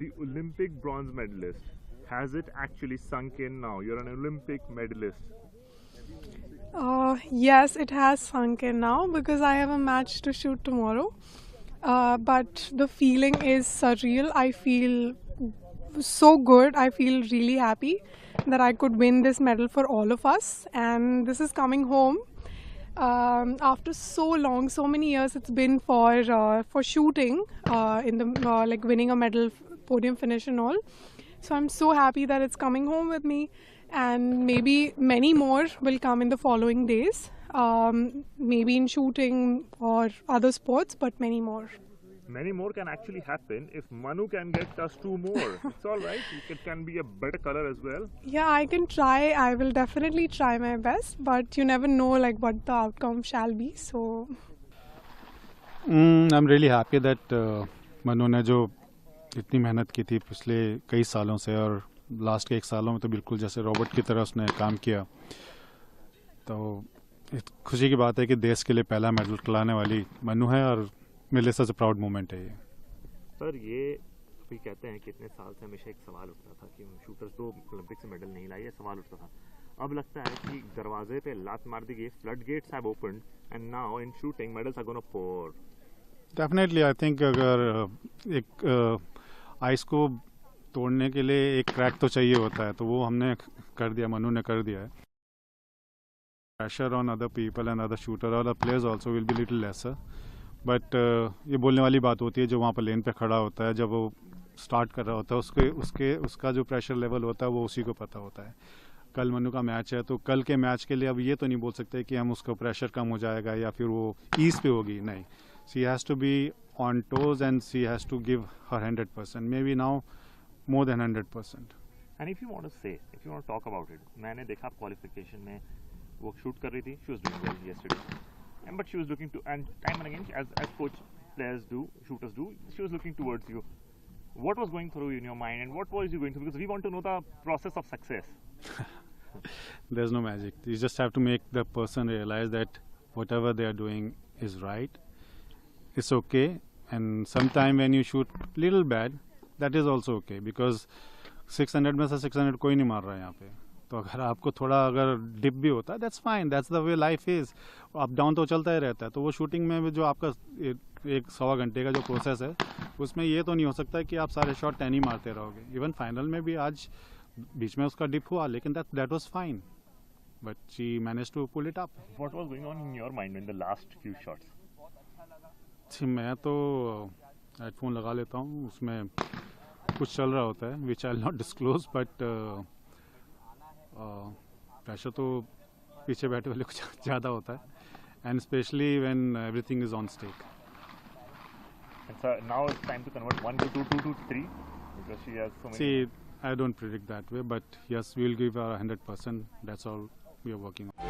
the Olympic bronze medalist. Has it actually sunk in now? You're an Olympic medalist. Yes, it has sunk in now because I have a match to shoot tomorrow. But the feeling is surreal. I feel so good. I feel really happy that I could win this medal for all of us. And this is coming home after so long, so many years it's been for shooting in the like winning a medal, podium finish and all. So I'm so happy that it's coming home with me, and maybe many more will come in the following days. Maybe in shooting or other sports, but many more. Many more can actually happen if Manu can get us 2 more. It's all right. It can be a better color as well. Yeah, I can try. I will definitely try my best, but you never know like what the outcome shall be. So I'm really happy that Manu ने जो इतनी मेहनत की थी पिछले कई सालों से, और लास्ट के 1 सालों में तो बिल्कुल जैसे रोबोट की तरह उसने काम किया, तो खुशी की बात है कि देश के लिए पहला मेडल लाने वाली मनु है, और मेरे लिए सच प्राउड मोमेंट है ये। सर, ये कोई कहते हैं कि इतने साल से हमेशा एक सवाल उठता था कि शूटर्स तो ओलंपिक से मेडल नहीं लाए, सवाल उठता था। अब लगता है कि दरवाजे पे लात मार दी गई, flood gates have opened and now in shooting medals are gonna pour. Definitely I think अगर एक आइस को तोड़ने के लिए एक क्रैक तो चाहिए होता है, तो वो हमने कर दिया, मनु ने कर दिया है। Pressure on other people and other shooter और players also will be little lesser, but ये बोलने वाली बात होती है जो वहाँ पर लेन पे खड़ा होता है, जब वो स्टार्ट कर रहा होता है उसका जो प्रेशर लेवल होता है वो उसी को पता होता है। कल मनु का मैच है, तो कल के मैच के लिए अब ये तो नहीं बोल सकते कि हम उसका प्रेशर कम हो जाएगा या फिर वो ईज पे होगी, नहीं। She has to be on toes and she has to give her 100%, maybe now more than 100%। And if you want to say, if you want to talk about it, मैंने देखा qualification में वो shoot कर रही थी, she was doing well yesterday, but she was looking to, and time and again as coach players do, shooters do, she was looking towards you. What was going through in your mind and what was you going through, because we want to know the process of success. There's no magic. You just have to make the person realize that whatever they are doing is right. It's okay, and sometime when you shoot little bad, that is also okay, because 600 में से 600 कोई नहीं मार रहा है यहाँ पे। तो अगर आपको थोड़ा अगर डिप भी होता है, that's fine, that's the way life is. Up down तो चलता ही रहता है। तो वो शूटिंग में जो आपका 1-1.25 घंटे का जो प्रोसेस है, उसमें ये तो नहीं हो सकता कि आप सारे शॉट 10 ही मारते रहोगे। इवन फाइनल में भी आज बीच में उसका डिप हुआ, लेकिन that was fine, but she managed to pull it up. What was going on in your mind in the last few shots? मैं तो हेडफोन लगा लेता हूँ, उसमें कुछ चल रहा होता है which I will not disclose, but pressure तो पीछे बैठे वाले कुछ ज़्यादा होता है, and specially when everything is on stake. And so now it's time to convert 1 to 2, 2 to 3, because she has so many. See, I don't predict that way, but yes, we'll give our 100%. That's all we are working on.